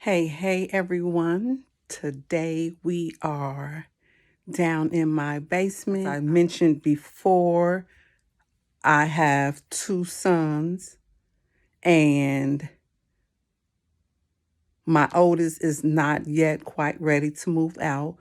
Hey everyone. Today we are down in my basement. As I mentioned before, I have two sons and my oldest is not yet quite ready to move out,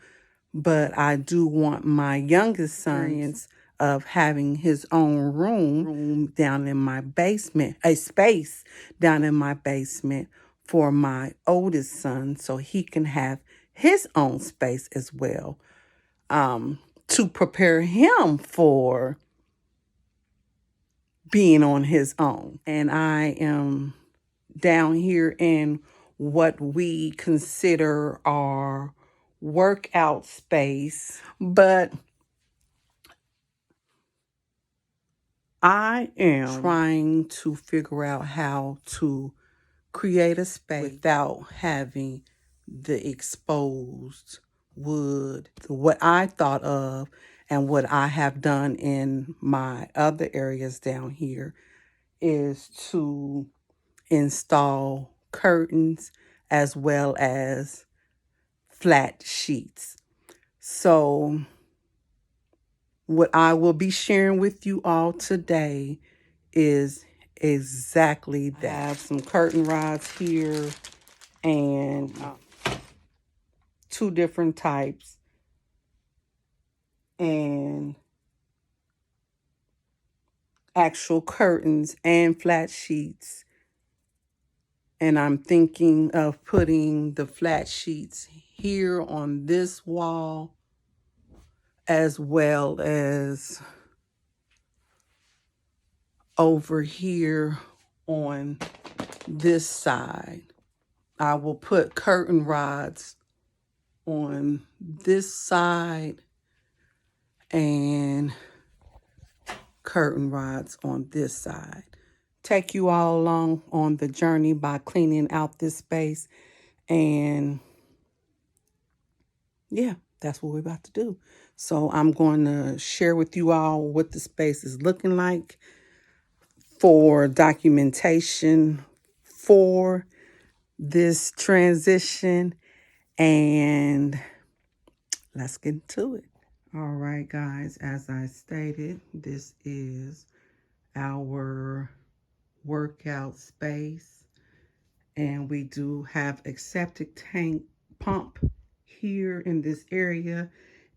but I do want my youngest son of having his own room down in my basement, a space down in my basement for my oldest son so he can have his own space as well, to prepare him for being on his own. And I am down here in what we consider our workout space, but I am trying to figure out how to create a space without having the exposed wood. What I thought of and what I have done in my other areas down here is to install curtains as well as flat sheets. So what I will be sharing with you all today is exactly that. I have some curtain rods here and two different types and actual curtains and flat sheets. And I'm thinking of putting the flat sheets here on this wall as well as over here on this side. I will put curtain rods on this side and curtain rods on this side. Take you all along on the journey by cleaning out this space. And yeah, that's what we're about to do. So I'm going to share with you all what the space is looking like for documentation for this transition. And let's get into it. All right, guys, as I stated, this is our workout space. And we do have a septic tank pump here in this area.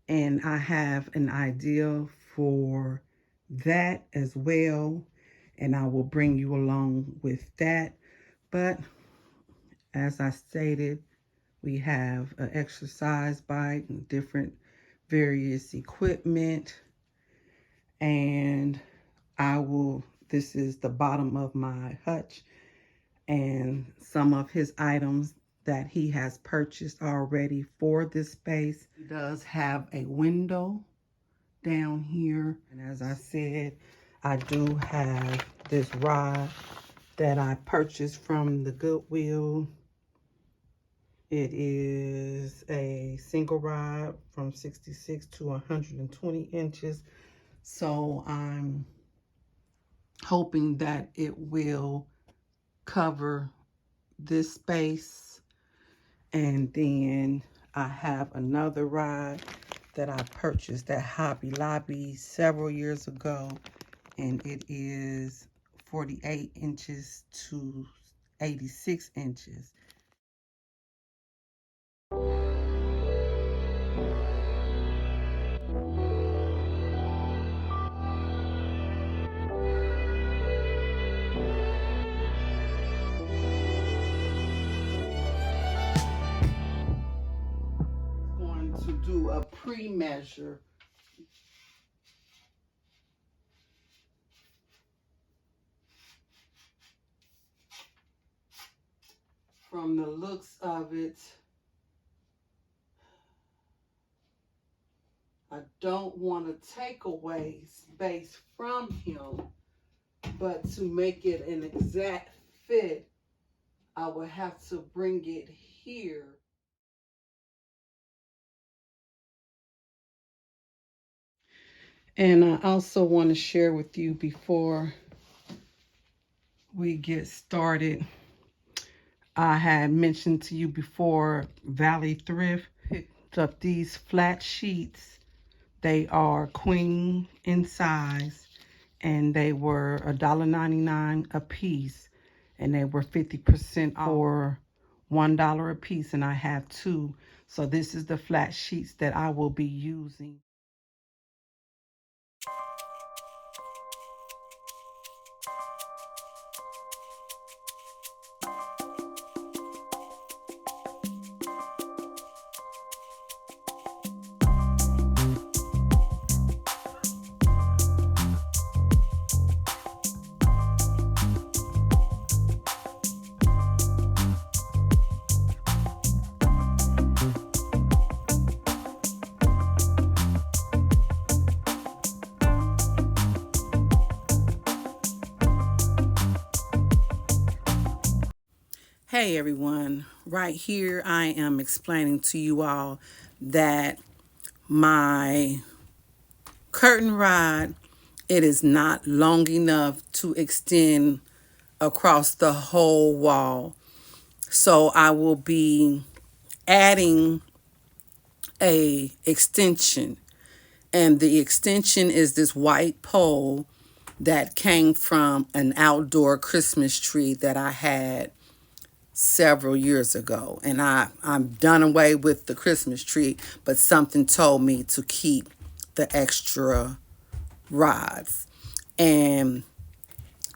And I have an idea for that as well. And I will bring you along with that. But as I stated, we have an exercise bike and different various equipment. And this is the bottom of my hutch and some of his items that he has purchased already for this space. He does have a window down here. And as I said, I do have this rod that I purchased from the Goodwill. It is a single rod from 66 to 120 inches. So I'm hoping that it will cover this space. And then I have another rod that I purchased at Hobby Lobby several years ago. And it is 48 inches to 86 inches. Going to do a pre-measure. From the looks of it, I don't want to take away space from him, but to make it an exact fit, I would have to bring it here. And I also want to share with you before we get started, I had mentioned to you before, Valley Thrift picked up these flat sheets. They are queen in size, and they were $1.99 a piece, and they were 50% off for $1 a piece, and I have two. So this is the flat sheets that I will be using. Hey everyone, right here I am explaining to you all that my curtain rod, it is not long enough to extend across the whole wall. So I will be adding a extension, and the extension is this white pole that came from an outdoor Christmas tree that I had several years ago, and I'm done away with the Christmas tree, but something told me to keep the extra rods, and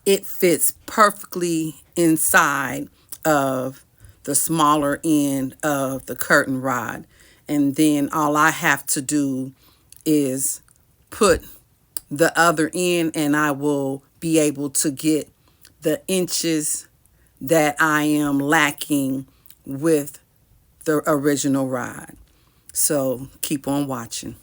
it fits perfectly inside of the smaller end of the curtain rod. And then all I have to do is put the other end, and I will be able to get the inches that I am lacking with the original rod. So keep on watching.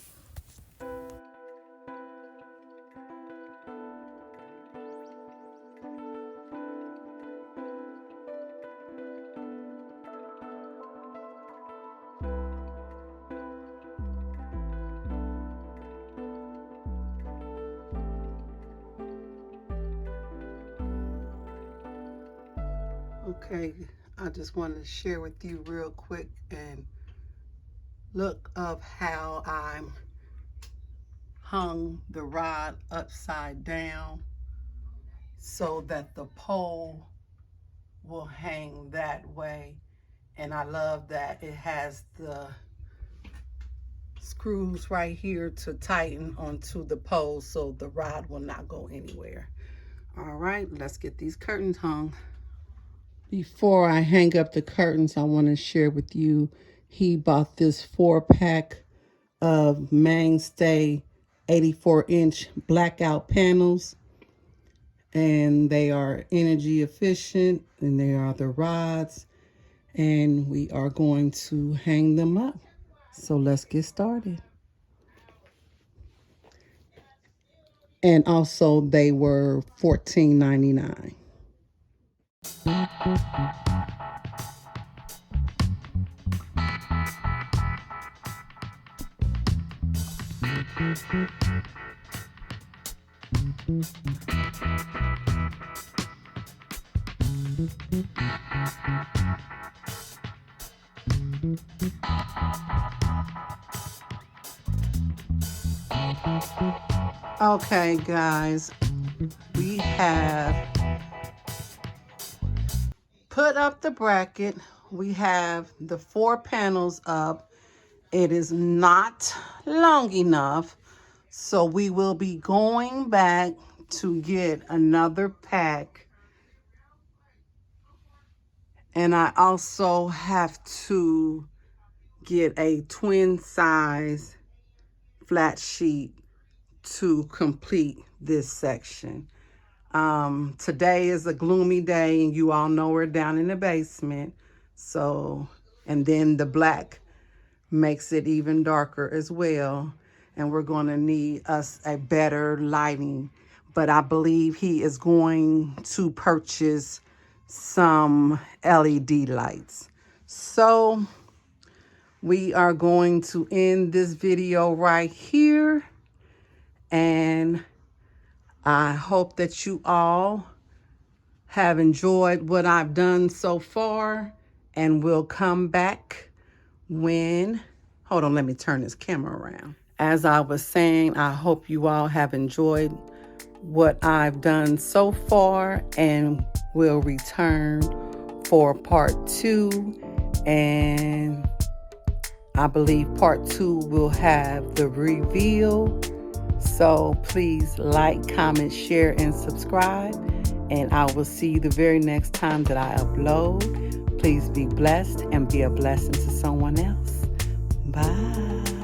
Okay, I just wanted to share with you real quick and look of how I hung the rod upside down so that the pole will hang that way. And I love that it has the screws right here to tighten onto the pole so the rod will not go anywhere. All right, let's get these curtains hung. Before I hang up the curtains, I want to share with you, he bought this 4-pack of Mainstay 84-inch blackout panels, and they are energy efficient, and they are the rods, and we are going to hang them up. So let's get started. And also they were $14.99. Okay, guys, we have put up the bracket. We have the 4 panels up. It is not long enough, so we will be going back to get another pack. And I also have to get a twin size flat sheet to complete this section. Today is a gloomy day, and you all know we're down in the basement. So, and then the black makes it even darker as well. And we're going to need us a better lighting. But I believe he is going to purchase some LED lights. So we are going to end this video right here. And I hope that you all have enjoyed what I've done so far, and will come back when, hold on, let me turn this camera around. As I was saying, I hope you all have enjoyed what I've done so far, and will return for part 2. And I believe part 2 will have the reveal. So please like, comment, share, and subscribe. And I will see you the very next time that I upload. Please be blessed and be a blessing to someone else. Bye.